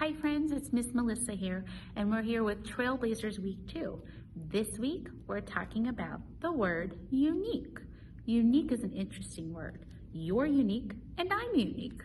Hi friends, it's Miss Melissa here, and we're here with Trailblazers Week 2. This week, we're talking about the word unique. Unique is an interesting word. You're unique, and I'm unique.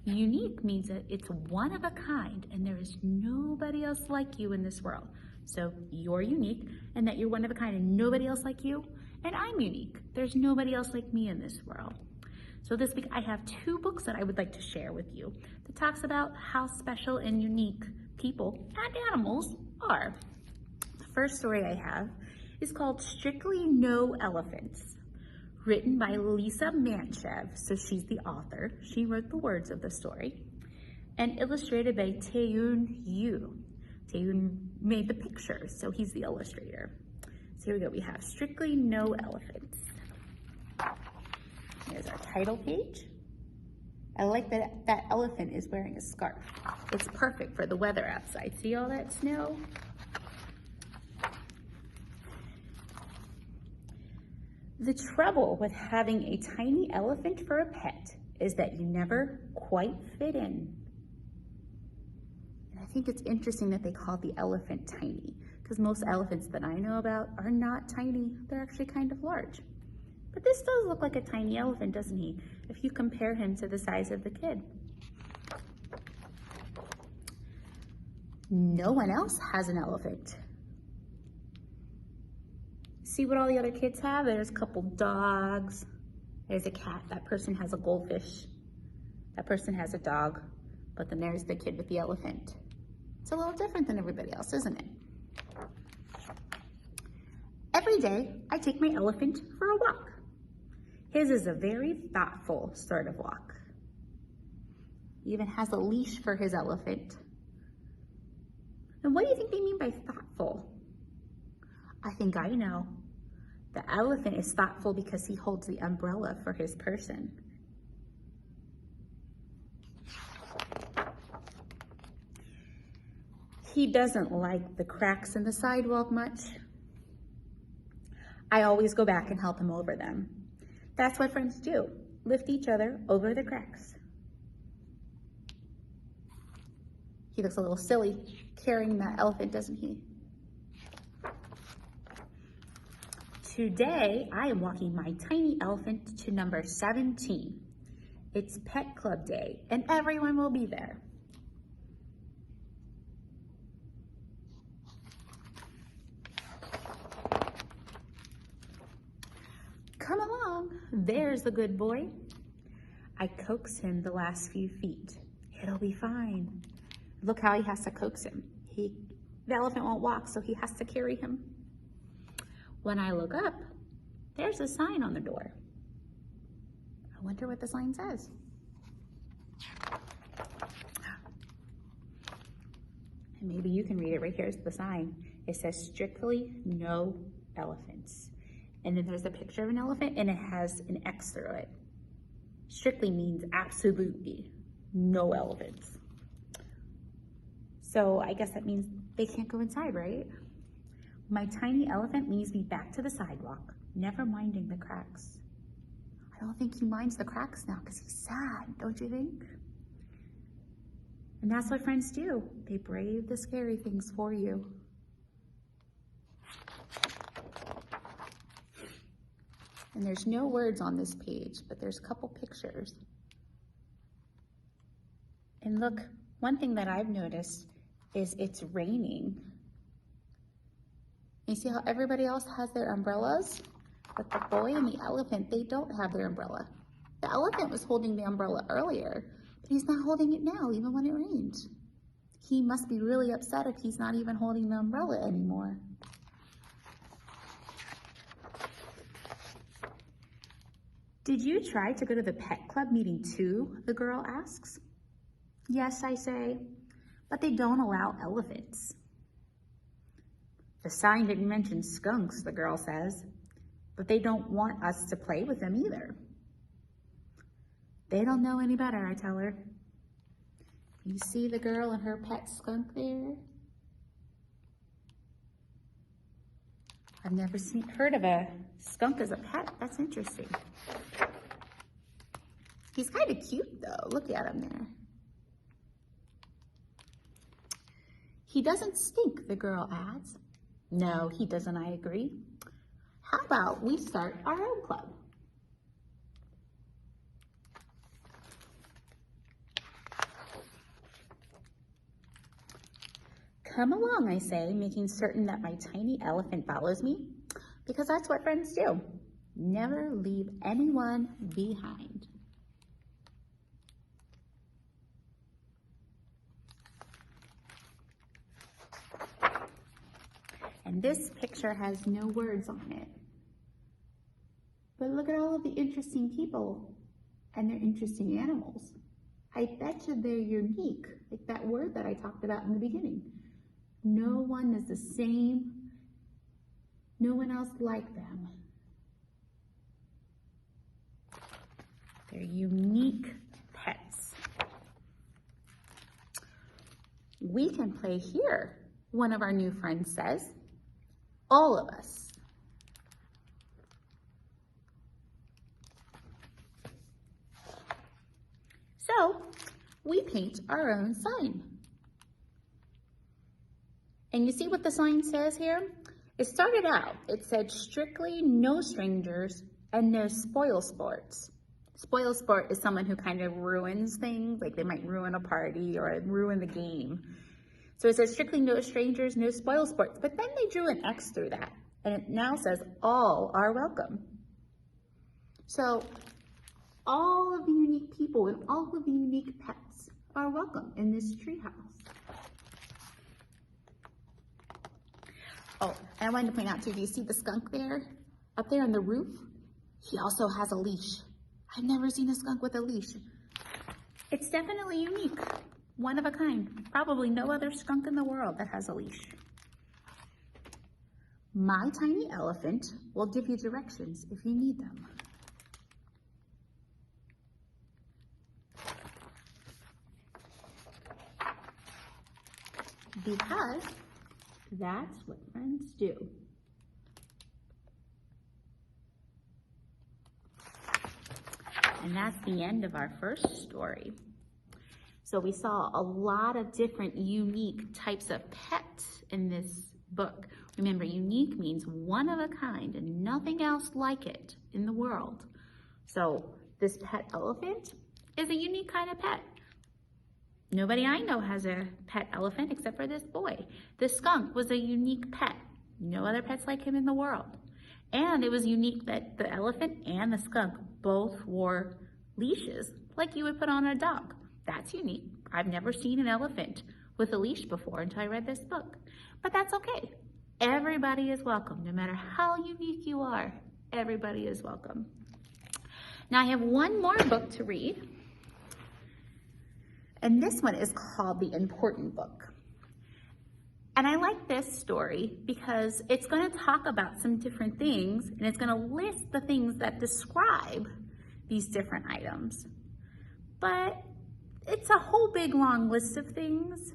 Unique means that it's one of a kind, and there is nobody else like you in this world. So you're unique, and that you're one of a kind, and nobody else like you, and I'm unique. There's nobody else like me in this world. So this week I have 2 books that I would like to share with you that talks about how special and unique people and animals are. The first story I have is called Strictly No Elephants, written by Lisa Manchev. So she's the author. She wrote the words of the story, and illustrated by Taeyoon Yu. Taeyoon made the pictures, so he's the illustrator. So here we go. We have Strictly No Elephants. Here's our title page. I like that that elephant is wearing a scarf. It's perfect for the weather outside. See all that snow? The trouble with having a tiny elephant for a pet is that you never quite fit in. And I think it's interesting that they call the elephant tiny, because most elephants that I know about are not tiny. They're actually kind of large. But this does look like a tiny elephant, doesn't he? If you compare him to the size of the kid. No one else has an elephant. See what all the other kids have? There's a couple dogs. There's a cat. That person has a goldfish. That person has a dog. But then there's the kid with the elephant. It's a little different than everybody else, isn't it? Every day, I take my elephant for a walk. His is a very thoughtful sort of walk. He even has a leash for his elephant. And what do you think they mean by thoughtful? I think I know. The elephant is thoughtful because he holds the umbrella for his person. He doesn't like the cracks in the sidewalk much. I always go back and help him over them. That's what friends do, lift each other over the cracks. He looks a little silly carrying that elephant, doesn't he? Today, I am walking my tiny elephant to number 17. It's Pet Club Day, and everyone will be there. Come along, there's the good boy. I coax him the last few feet. It'll be fine. Look how he has to coax him. The elephant won't walk, so he has to carry him. When I look up, there's a sign on the door. I wonder what the sign says. And maybe you can read it. Right here's the sign. It says Strictly No Elephants. And then there's a picture of an elephant and it has an X through it. Strictly means absolutely no elephants. So I guess that means they can't go inside, right? My tiny elephant leads me back to the sidewalk, never minding the cracks. I don't think he minds the cracks now because he's sad, don't you think? And that's what friends do. They brave the scary things for you. And there's no words on this page, but there's a couple pictures. And look, one thing that I've noticed is it's raining. You see how everybody else has their umbrellas? But the boy and the elephant, they don't have their umbrella. The elephant was holding the umbrella earlier, but he's not holding it now, even when it rains. He must be really upset if he's not even holding the umbrella anymore. Did you try to go to the pet club meeting too? The girl asks. Yes, I say, but they don't allow elephants. The sign didn't mention skunks, the girl says, but they don't want us to play with them either. They don't know any better, I tell her. You see the girl and her pet skunk there? I've never heard of a skunk as a pet. That's interesting. He's kind of cute though. Look at him there. He doesn't stink, the girl adds. No, he doesn't, I agree. How about we start our own club? Come along, I say, making certain that my tiny elephant follows me, because that's what friends do. Never leave anyone behind. And this picture has no words on it. But look at all of the interesting people and their interesting animals. I bet you they're unique, like that word that I talked about in the beginning. No one is the same. No one else like them. They're unique pets. We can play here, one of our new friends says. All of us. So we paint our own sign. And you see what the sign says here? It started out, it said strictly no strangers and no spoil sports. Spoil sport is someone who kind of ruins things, like they might ruin a party or ruin the game. So it says strictly no strangers, no spoil sports, but then they drew an X through that, and it now says all are welcome. So all of the unique people and all of the unique pets are welcome in this treehouse. Oh, and I wanted to point out too, do you see the skunk there, up there on the roof? He also has a leash. I've never seen a skunk with a leash. It's definitely unique. One of a kind. Probably no other skunk in the world that has a leash. My tiny elephant will give you directions if you need them. Because that's what friends do. And that's the end of our first story. So we saw a lot of different unique types of pets in this book. Remember, unique means one of a kind and nothing else like it in the world. So this pet elephant is a unique kind of pet. Nobody I know has a pet elephant except for this boy. The skunk was a unique pet. No other pets like him in the world. And it was unique that the elephant and the skunk both wore leashes like you would put on a dog. That's unique. I've never seen an elephant with a leash before until I read this book. But that's okay. Everybody is welcome. No matter how unique you are, everybody is welcome. Now I have one more book to read. And this one is called The Important Book. And I like this story because it's going to talk about some different things and it's going to list the things that describe these different items. But it's a whole big long list of things,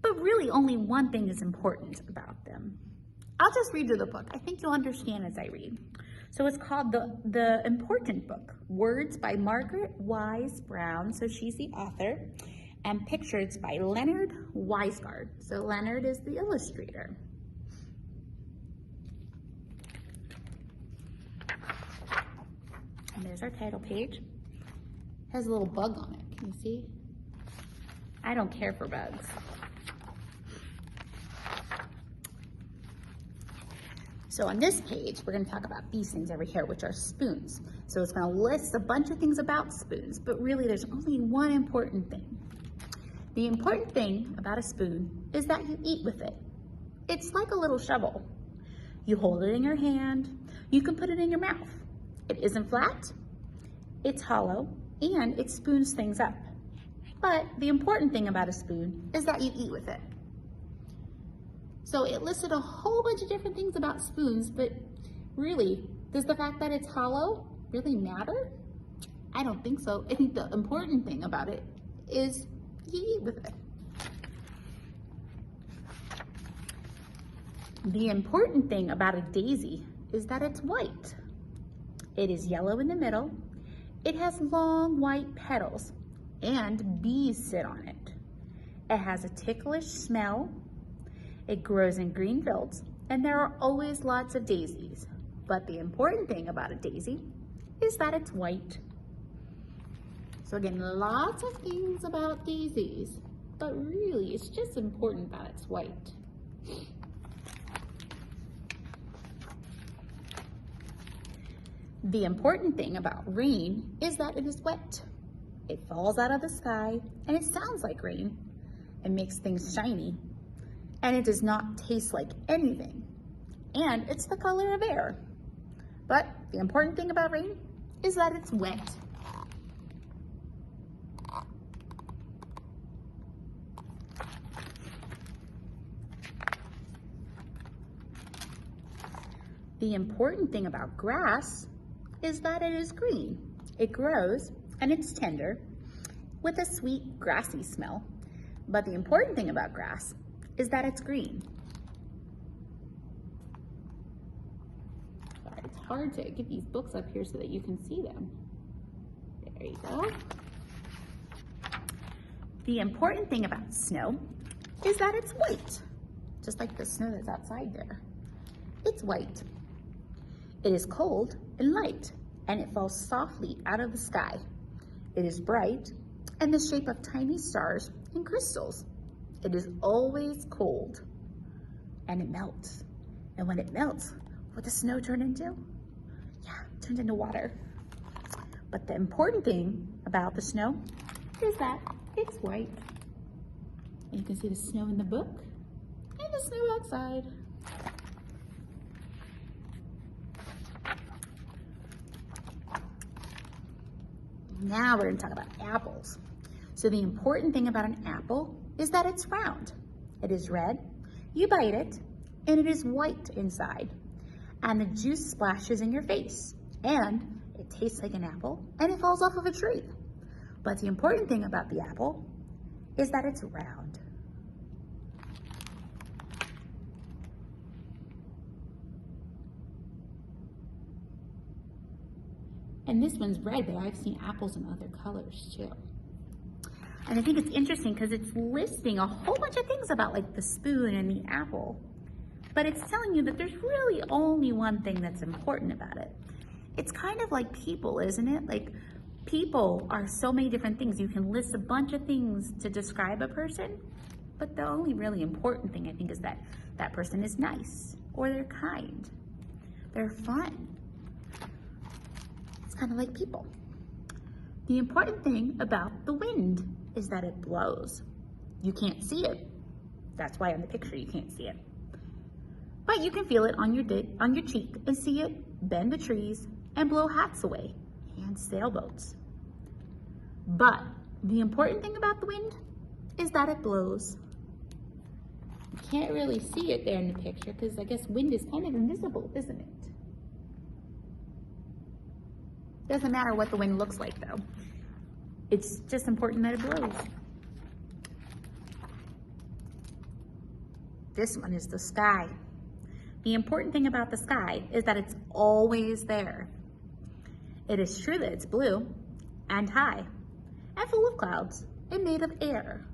but really only one thing is important about them. I'll just read you the book. I think you'll understand as I read. So it's called The Important Book, Words by Margaret Wise Brown, so she's the author, and pictures by Leonard Weisgard. So Leonard is the illustrator. And there's our title page. It has a little bug on it, can you see? I don't care for bugs. So on this page, we're going to talk about these things over here, which are spoons. So it's going to list a bunch of things about spoons, but really there's only one important thing. The important thing about a spoon is that you eat with it. It's like a little shovel. You hold it in your hand, you can put it in your mouth. It isn't flat, it's hollow, and it spoons things up. But the important thing about a spoon is that you eat with it. So it listed a whole bunch of different things about spoons, but really, does the fact that it's hollow really matter? I don't think so. I think the important thing about it is you eat with it. The important thing about a daisy is that it's white. It is yellow in the middle. It has long white petals and bees sit on it. It has a ticklish smell. It grows in green fields, and there are always lots of daisies. But the important thing about a daisy is that it's white. So again, lots of things about daisies, but really it's just important that it's white. The important thing about rain is that it is wet. It falls out of the sky and it sounds like rain. It makes things shiny and it does not taste like anything. And it's the color of air. But the important thing about rain is that it's wet. The important thing about grass is that it is green. It grows and it's tender with a sweet grassy smell. But the important thing about grass is that it's green. Sorry, it's hard to get these books up here so that you can see them. There you go. The important thing about snow is that it's white, just like the snow that's outside there. It's white. It is cold and light, and it falls softly out of the sky. It is bright and the shape of tiny stars and crystals. It is always cold, and it melts. And when it melts, what does snow turn into? Yeah, it turns into water. But the important thing about the snow is that it's white. And you can see the snow in the book and the snow outside. Now we're going to talk about apples. So the important thing about an apple is that it's round. It is red, you bite it, and it is white inside. And the juice splashes in your face. And it tastes like an apple, and it falls off of a tree. But the important thing about the apple is that it's round. And this one's red, but I've seen apples in other colors too. And I think it's interesting because it's listing a whole bunch of things about like the spoon and the apple. But it's telling you that there's really only one thing that's important about it. It's kind of like people, isn't it? Like people are so many different things. You can list a bunch of things to describe a person, but the only really important thing I think is that that person is nice, or they're kind, they're fun. Kind of like people. The important thing about the wind is that it blows. You can't see it. That's why on the picture you can't see it. But you can feel it on your cheek and see it bend the trees and blow hats away and sailboats. But the important thing about the wind is that it blows. You can't really see it there in the picture because I guess wind is kind of invisible, isn't it? Doesn't matter what the wind looks like though. It's just important that it blows. This one is the sky. The important thing about the sky is that it's always there. It is true that it's blue and high and full of clouds and made of air.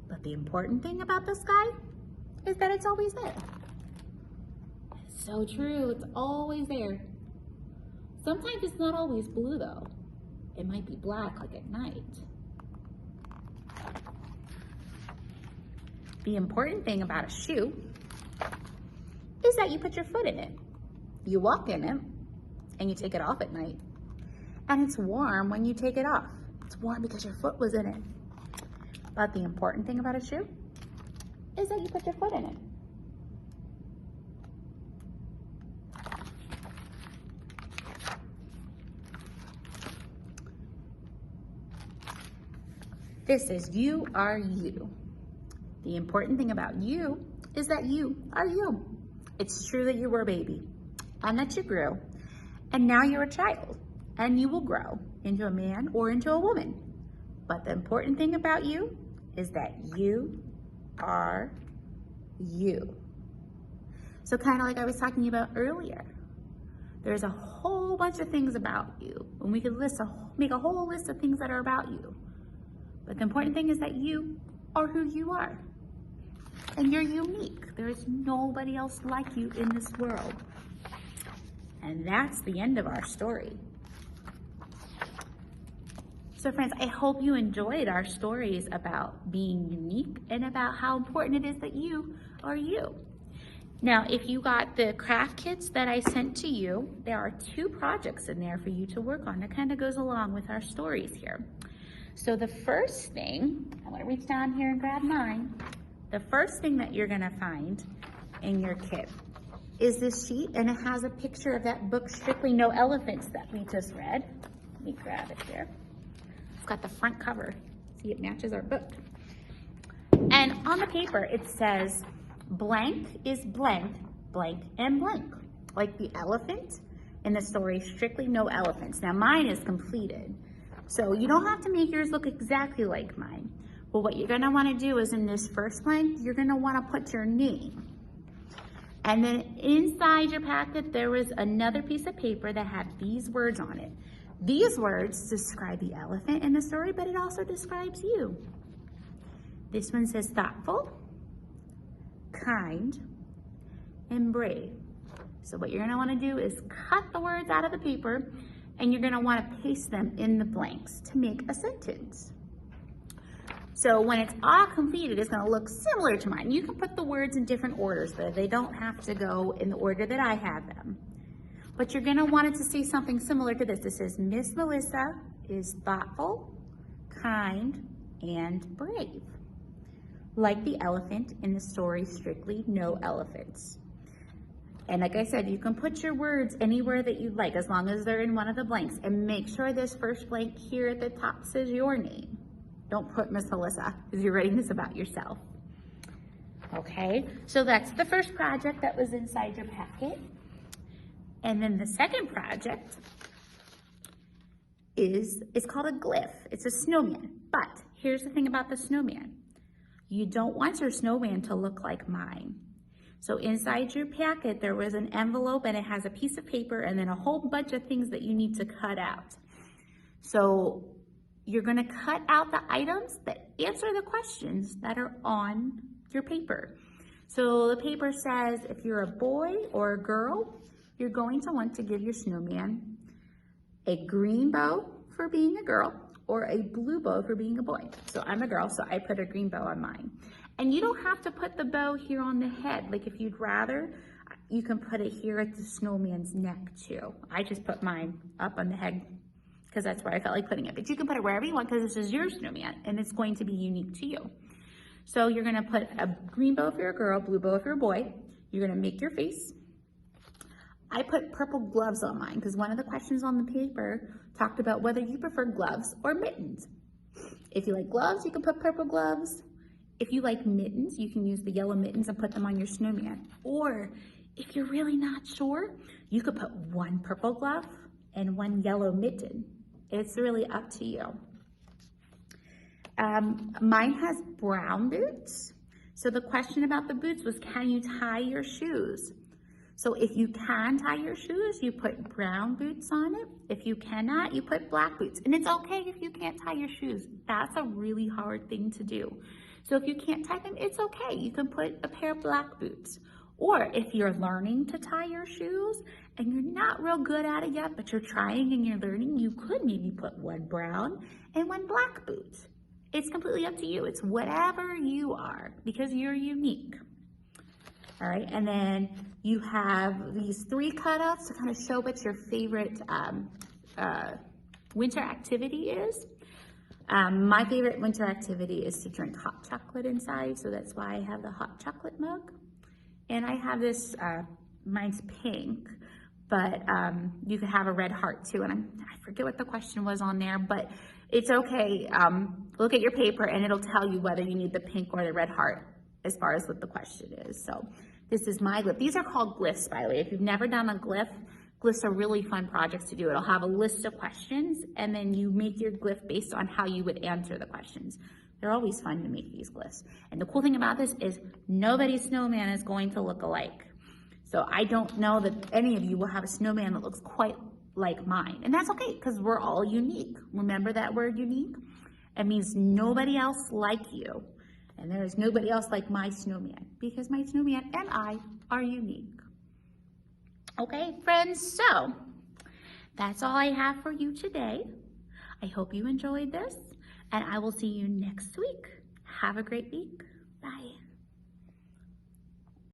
But the important thing about the sky is that it's always there. It's so true, it's always there. Sometimes it's not always blue though. It might be black like at night. The important thing about a shoe is that you put your foot in it. You walk in it and you take it off at night. And it's warm when you take it off. It's warm because your foot was in it. But the important thing about a shoe is that you put your foot in it. This is you are you. The important thing about you is that you are you. It's true that you were a baby and that you grew and now you're a child and you will grow into a man or into a woman. But the important thing about you is that you are you. So kind of like I was talking about earlier, there's a whole bunch of things about you and we could make a whole list of things that are about you. But the important thing is that you are who you are. And you're unique. There is nobody else like you in this world. And that's the end of our story. So friends, I hope you enjoyed our stories about being unique and about how important it is that you are you. Now, if you got the craft kits that I sent to you, there are 2 projects in there for you to work on that kind of goes along with our stories here. So the first thing, I want to reach down here and grab mine. The first thing that you're going to find in your kit is this sheet, and it has a picture of that book, Strictly No Elephants, that we just read. Let me grab it here. It's got the front cover. See, it matches our book. And on the paper, it says, blank is blank, blank and blank. Like the elephant in the story, Strictly No Elephants. Now mine is completed. So you don't have to make yours look exactly like mine. But what you're gonna wanna do is in this first blank, you're gonna wanna put your name. And then inside your packet, there was another piece of paper that had these words on it. These words describe the elephant in the story, but it also describes you. This one says thoughtful, kind, and brave. So what you're gonna wanna do is cut the words out of the paper, and you're gonna wanna paste them in the blanks to make a sentence. So when it's all completed, it's gonna look similar to mine. You can put the words in different orders, but they don't have to go in the order that I have them. But you're gonna want it to say something similar to this. It says, Miss Melissa is thoughtful, kind, and brave. Like the elephant in the story, Strictly No Elephants. And like I said, you can put your words anywhere that you'd like, as long as they're in one of the blanks. And make sure this first blank here at the top says your name. Don't put Miss Melissa, because you're writing this about yourself. Okay, so that's the first project that was inside your packet. And then the second project is called a glyph. It's a snowman. But here's the thing about the snowman. You don't want your snowman to look like mine. So inside your packet, there was an envelope, and it has a piece of paper and then a whole bunch of things that you need to cut out. So you're gonna cut out the items that answer the questions that are on your paper. So the paper says if you're a boy or a girl, you're going to want to give your snowman a green bow for being a girl or a blue bow for being a boy. So I'm a girl, so I put a green bow on mine. And you don't have to put the bow here on the head. Like if you'd rather, you can put it here at the snowman's neck too. I just put mine up on the head because that's where I felt like putting it. But you can put it wherever you want because this is your snowman and it's going to be unique to you. So you're gonna put a green bow if you're a girl, blue bow if you're a boy. You're gonna make your face. I put purple gloves on mine because one of the questions on the paper talked about whether you prefer gloves or mittens. If you like gloves, you can put purple gloves. If you like mittens, you can use the yellow mittens and put them on your snowman. Or if you're really not sure, you could put one purple glove and one yellow mitten. It's really up to you. Mine has brown boots. So the question about the boots was, can you tie your shoes? So if you can tie your shoes, you put brown boots on it. If you cannot, you put black boots. And it's okay if you can't tie your shoes. That's a really hard thing to do. So if you can't tie them, it's okay. You can put a pair of black boots. Or if you're learning to tie your shoes and you're not real good at it yet, but you're trying and you're learning, you could maybe put one brown and one black boot. It's completely up to you. It's whatever you are because you're unique. All right, and then you have these 3 cutouts to kind of show what your favorite winter activity is. My favorite winter activity is to drink hot chocolate inside, so that's why I have the hot chocolate mug. And I have this, mine's pink, but you could have a red heart too, and I forget what the question was on there, but it's okay. Look at your paper and it'll tell you whether you need the pink or the red heart as far as what the question is. So this is my glyph. These are called glyphs, by the way. If you've never done a glyph, glyphs are really fun projects to do. It'll have a list of questions and then you make your glyph based on how you would answer the questions. They're always fun to make these glyphs. And the cool thing about this is nobody's snowman is going to look alike. So I don't know that any of you will have a snowman that looks quite like mine. And that's okay, because we're all unique. Remember that word unique? It means nobody else like you. And there is nobody else like my snowman, because my snowman and I are unique. Okay, friends, so that's all I have for you today. I hope you enjoyed this, and I will see you next week. Have a great week. Bye.